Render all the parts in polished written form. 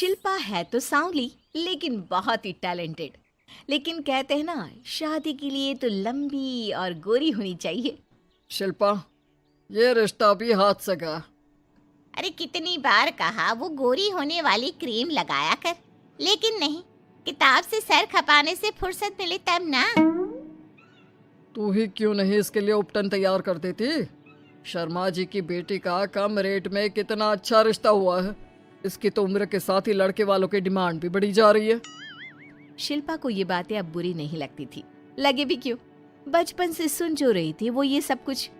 शिल्पा है तो सांवली लेकिन बहुत ही टैलेंटेड। लेकिन कहते हैं ना, शादी के लिए तो लंबी और गोरी होनी चाहिए। शिल्पा, ये रिश्ता भी हाथ से गया। अरे कितनी बार कहा वो गोरी होने वाली क्रीम लगाया कर, लेकिन नहीं, किताब से सर खपाने से फुर्सत मिले तब ना। तू ही क्यों नहीं इसके लिए उपटन तैयार कर देती? शर्मा जी की बेटी का कम रेट में कितना अच्छा रिश्ता हुआ है। इसकी तो उम्र के साथ ही लड़के वालों की डिमांड भी बढ़ी जा रही है। शिल्पा को ये बातें अब बुरी नहीं लगती थी। लगे भी क्यों, बचपन से सुन जो रही थी वो ये सब कुछ।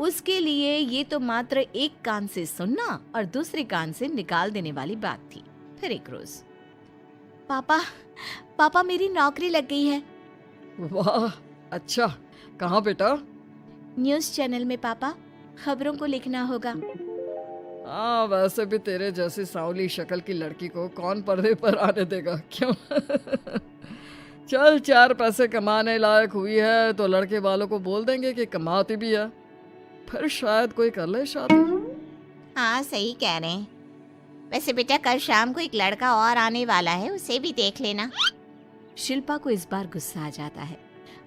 उसके लिए ये तो मात्र एक कान से सुनना और दूसरे कान से निकाल देने वाली बात थी। फिर एक रोज, पापा पापा मेरी नौकरी लग गई है। वाह, अच्छा, कहाँ बेटा? न्यूज़ चैनल में पापा, खबरों को लिखना होगा। हाँ, वैसे भी तेरे जैसी सांवली शक्ल की लड़की को कौन पर्दे पर आने देगा, क्यों? चल, 4 पैसे कमाने लायक हुई है तो लड़के वालों को बोल देंगे कि कमाती भी है, फिर शायद कोई कर ले शादी। हाँ सही कह रहे हैं। वैसे बेटा कल शाम को एक लड़का और आने वाला है, उसे भी देख लेना। शिल्पा को इस बार गुस्सा आ जाता है।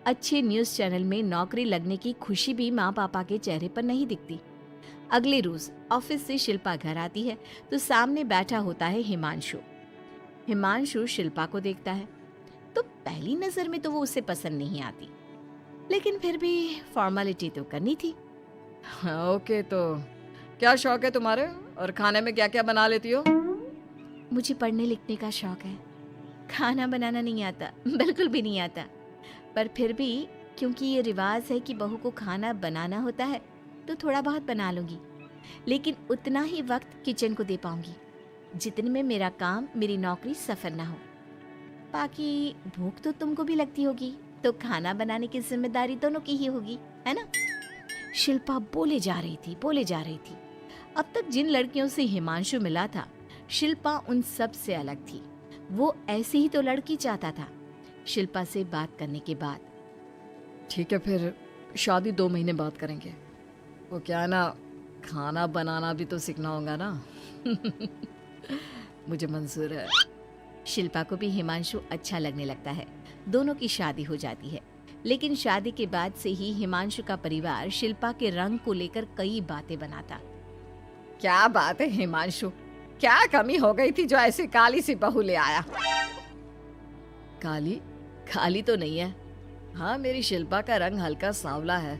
अच्छे न्यूज़ चैनल में नौकरी लगने की खुशी भी माँ पापा के चेहरे पर नहीं दिखती। अगले रोज ऑफिस से शिल्पा घर आती है तो सामने बैठा होता है हिमांशु। हिमांशु शिल्पा को देखता है तो पहली नजर में तो वो उसे पसंद नहीं आती, लेकिन फिर भी फॉर्मेलिटी तो करनी थी। ओके, तो क्या शौक है तुम्हारे और खाने में क्या क्या बना लेती हो? मुझे पढ़ने लिखने का शौक है, खाना बनाना नहीं आता, बिल्कुल भी नहीं आता। पर फिर भी क्योंकि ये रिवाज है कि बहू को खाना बनाना होता है तो थोड़ा बहुत बना लूंगी, लेकिन उतना ही वक्त किचन को दे पाऊंगी जितने में मेरा काम, मेरी नौकरी सफर ना हो। बाकी भूख तो तुमको भी लगती होगी, तो खाना बनाने की जिम्मेदारी दोनों की ही होगी, है ना? शिल्पा बोले जा रही थी। अब तक जिन लड़कियों से हिमांशु मिला था, शिल्पा उन सब से अलग थी। वो ऐसी ही तो लड़की चाहता था। शिल्पा से बात करने के बाद, ठीक है, फिर शादी 2 महीने बाद करेंगे। वो क्या है ना, खाना बनाना भी तो सीखना होगा ना। मुझे मंजूर है। शिल्पा को भी हिमांशु अच्छा लगने लगता है। दोनों की शादी हो जाती है, लेकिन शादी के बाद से ही हिमांशु का परिवार शिल्पा के रंग को लेकर कई बातें बनाता। क्या बात है हिमांशु, क्या कमी हो गई थी जो ऐसी काली सी बहू ले आया? काली तो नहीं है। हाँ, मेरी शिल्पा का रंग हल्का सांवला है।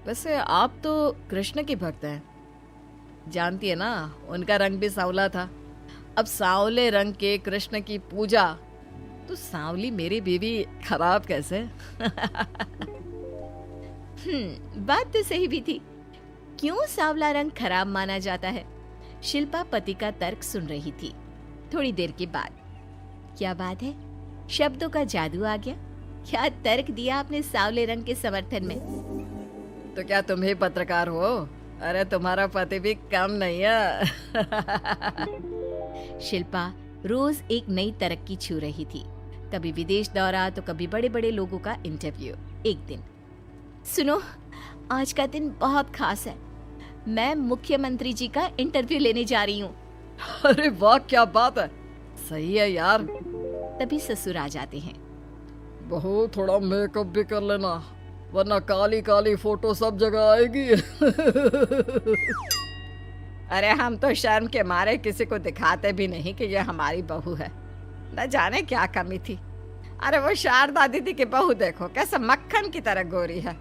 वैसे आप तो कृष्ण की भक्त हैं, जानती है ना, उनका रंग भी सांवला था। अब सांवले रंग के कृष्ण की पूजा, तो सांवली मेरी बीवी खराब कैसे? बात तो सही भी थी। क्यों सांवला रंग खराब माना जाता है? शिल्पा पति का तर्क सुन रही थी। थोड़ी देर के बाद, क्या बात है, शब्दों का जादू आ गया। क्या तर्क दिया आपने सांवले रंग के समर्थन में? तो क्या तुम ही पत्रकार हो? अरे तुम्हारा पति भी कम नहीं है। शिल्पा रोज एक नई तरक्की छू रही थी। कभी विदेश दौरा तो कभी बड़े बड़े लोगों का इंटरव्यू। एक दिन, सुनो, आज का दिन बहुत खास है, मैं मुख्यमंत्री जी का इंटरव्यू लेने जा रही हूँ। अरे वाह, क्या बात है, सही है यार। तभी ससुर आ जाते हैं। बहू, थोड़ा मेकअप भी कर लेना, वरना काली काली फोटो सब जगह आएगी। अरे हम तो शर्म के मारे किसी को दिखाते भी नहीं कि ये हमारी बहू है। न जाने क्या कमी थी। अरे वो शारदा दीदी की बहू देखो, कैसे मक्खन की तरह गोरी है।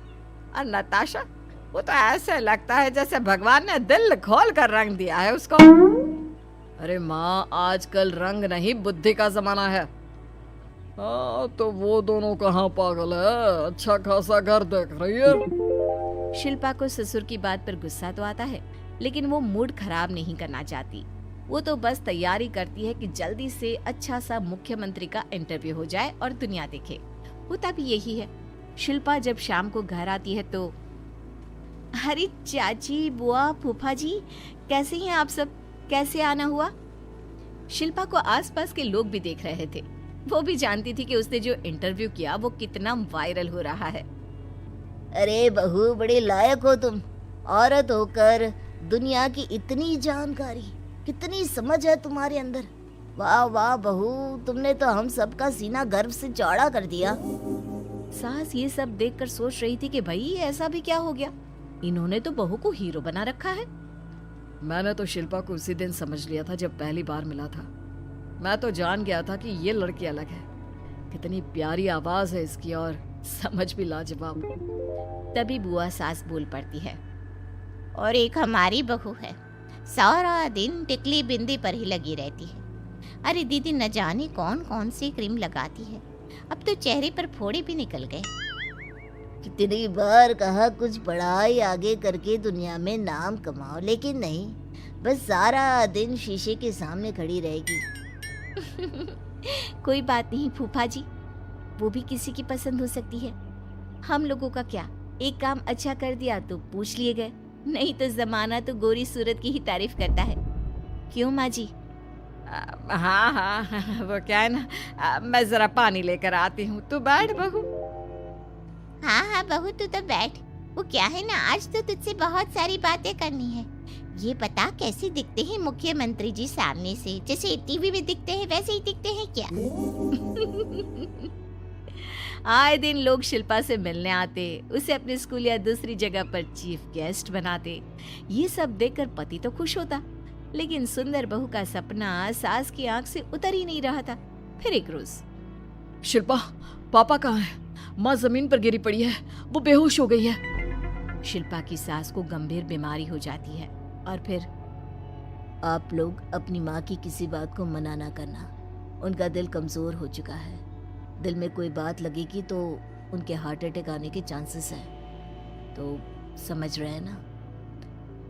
और नताशा, वो तो ऐसे लगता है जैसे भगवान ने दिल खोल कर रंग दिया है उसको। अरे माँ, आजकल रंग नहीं बुद्धि का जमाना है। हाँ, तो वो दोनों कहाँ पागल है, अच्छा खासा घर देख रही है। शिल्पा को ससुर की बात पर गुस्सा तो आता है, लेकिन वो मूड खराब नहीं करना चाहती। वो तो बस तैयारी करती है कि जल्दी से अच्छा सा मुख्यमंत्री का इंटरव्यू हो जाए और दुनिया देखे। होता भी यही है। शिल्पा जब शाम को घर आती है तो, अरे चाची, बुआ, फूफा जी, कैसे हैं आप सब? कैसे आना हुआ? शिल्पा को आसपास के लोग भी देख रहे थे। वो भी जानती थी कि उसने जो इंटरव्यू किया वो कितना वायरल हो रहा है। अरे बहू, बड़े लायक हो तुम। औरत होकर दुनिया की इतनी जानकारी, कितनी समझ है तुम्हारे अंदर। वाह वाह बहू, तुमने तो हम सबका सीना गर्व से चौड़ा कर दिया। सास ये सब देखकर सोच रही थी कि भाई ऐसा भी क्या हो गया, इन्होंने तो बहू को हीरो बना रखा है। मैंने तो शिल्पा को उसी दिन समझ लिया था जब पहली बार मिला था। मैं तो जान गया था कि ये लड़की अलग है। कितनी प्यारी आवाज है इसकी और समझ भी लाजवाब। तभी बुआ सास बोल पड़ती है, और एक हमारी बहू है, सारा दिन टिकली बिंदी पर ही लगी रहती है। अरे दीदी, न जाने कौन कौन सी क्रीम लगाती है, अब तो चेहरे पर फोड़े भी निकल गए। कितनी बार कहा कुछ पढ़ाई आगे करके दुनिया में नाम कमाओ, लेकिन नहीं, बस सारा दिन शीशे के सामने खड़ी रहेगी। कोई बात नहीं फूफा जी, वो भी किसी की पसंद हो सकती है। हम लोगों का क्या, एक काम अच्छा कर दिया तो पूछ लिए गए, नहीं तो जमाना तो गोरी सूरत की ही तारीफ करता है। क्यों माँ जी? हाँ हाँ, वो क्या है ना, मैं जरा पानी लेकर आती हूँ, तू बैठ बहू। हाँ हाँ बहू, तू तो बैठ। वो क्या है ना, आज तो तुझसे बहुत सारी बातें करनी है। ये बता, कैसे दिखते हैं मुख्यमंत्री जी सामने से? जैसे टीवी में दिखते हैं वैसे ही दिखते हैं क्या? आए दिन लोग शिल्पा से मिलने आते, उसे अपने स्कूल या दूसरी जगह पर चीफ गेस्ट बनाते। ये सब देखकर पति तो खुश होता, लेकिन सुंदर बहू का सपना सास की आंख से उतर ही नहीं रहा था। फिर एक रोज, शिल्पा, पापा कहाँ है? माँ जमीन पर गिरी पड़ी है, वो बेहोश हो गई है। शिल्पा की सास को गंभीर बीमारी हो जाती है और फिर आप लोग अपनी माँ की किसी बात को मना ना करना, उनका दिल कमजोर हो चुका है। दिल में कोई बात लगेगी तो उनके हार्ट अटैक आने के चांसेस हैं, तो समझ रहे हैं ना।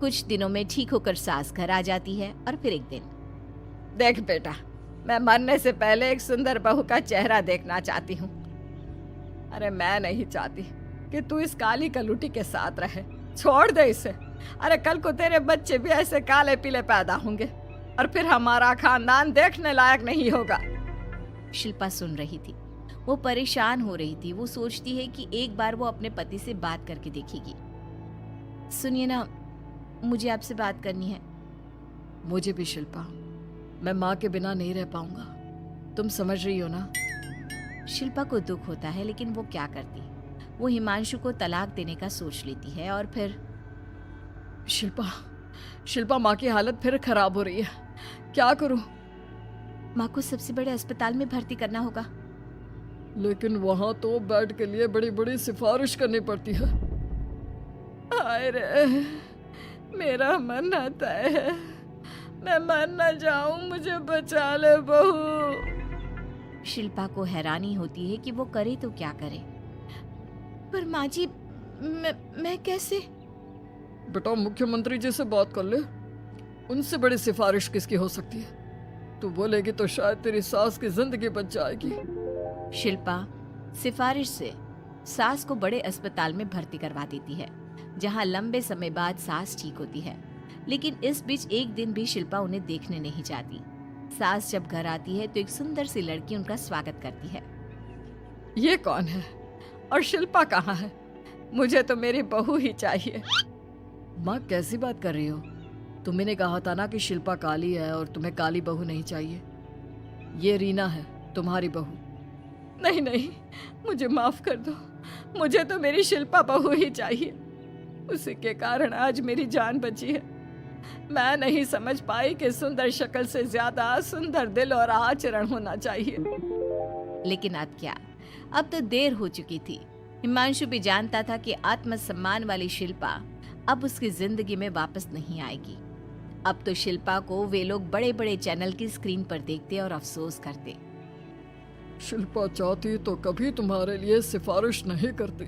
कुछ दिनों में ठीक होकर सास घर आ जाती है और फिर एक दिन, देख बेटा, मैं मरने से पहले एक सुंदर बहू का चेहरा देखना चाहती हूँ। अरे मैं नहीं चाहती कि तू इस काली कलूटी के साथ रहे, छोड़ दे इसे। अरे कल को तेरे बच्चे भी ऐसे काले पीले पैदा होंगे और फिर हमारा खानदान देखने लायक नहीं होगा। शिल्पा सुन रही थी, वो परेशान हो रही थी। वो सोचती है कि एक बार वो अपने पति से बात करके देखेगी। सुनिए ना, मुझे आपसे बात करनी है। मुझे भी शिल्पा, मैं माँ के बिना नहीं रह पाऊंगा, तुम समझ रही हो ना। शिल्पा को दुख होता है, लेकिन वो क्या करती। वो हिमांशु को तलाक देने का सोच लेती है और फिर शिल्पा, माँ की हालत फिर खराब हो रही है, क्या करूं? माँ को सबसे बड़े अस्पताल में भर्ती करना होगा। लेकिन वहां तो बेड के लिए बड़ी बड़ी सिफारिश करनी पड़ती है। हाय रे, मेरा मन आता है, मैं मर न जाऊं, मुझे बचा ले बहू। शिल्पा को हैरानी होती है कि वो करे तो क्या करे। पर माँ जी, मैं कैसे? बेटा, मुख्यमंत्री जी से बात कर ले, उनसे बड़ी सिफारिश किसकी हो सकती है? तू बोलेगी तो शायद तेरी सास की जिंदगी बच जाएगी। शिल्पा सिफारिश से सास को बड़े अस्पताल में भर्ती करवा देती है, जहां लंबे समय बाद सास ठीक होती है। लेकिन इस बीच एक दिन भी शिल्पा उन्हें देखने नहीं जाती। सास जब घर आती है तो एक सुंदर सी लड़की उनका स्वागत करती है। ये कौन है और शिल्पा कहाँ है? मुझे तो मेरी बहू ही चाहिए। माँ, कैसी बात कर रही हो? तुमने कहा था ना कि शिल्पा काली है और तुम्हें काली बहू नहीं चाहिए। ये रीना है, तुम्हारी बहू। नहीं नहीं, मुझे माफ कर दो, मुझे तो मेरी शिल्पा बहू ही चाहिए। उसी के कारण आज मेरी जान बची है। मैं नहीं समझ पाई कि सुंदर शक्ल से ज्यादा सुंदर दिल और आचरण होना चाहिए। लेकिन अब क्या, अब तो देर हो चुकी थी। हिमांशु भी जानता था कि आत्मसम्मान वाली शिल्पा अब उसकी जिंदगी में वापस नहीं आएगी। अब तो शिल्पा को वे लोग बड़े बड़े चैनल की स्क्रीन पर देखते और अफसोस करते। शिल्पा चाहती तो कभी तुम्हारे लिए सिफारिश नहीं करती।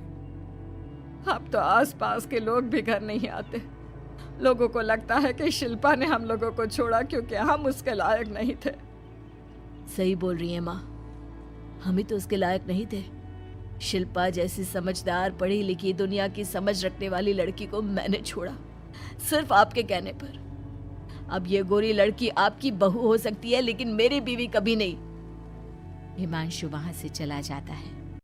अब तो आसपास के लोग भी घर नहीं आते। लोगों को लगता है कि शिल्पा ने हम लोगों को छोड़ा क्योंकि हम उसके लायक नहीं थे। सही बोल रही है माँ, हम ही तो उसके लायक नहीं थे। शिल्पा जैसी समझदार, पढ़ी लिखी, दुनिया की समझ रखने वाली लड़की को मैंने छोड़ा, सिर्फ आपके कहने पर। अब ये गोरी लड़की आपकी बहू हो सकती है, लेकिन मेरी बीवी कभी नहीं। हिमांशु वहां से चला जाता है।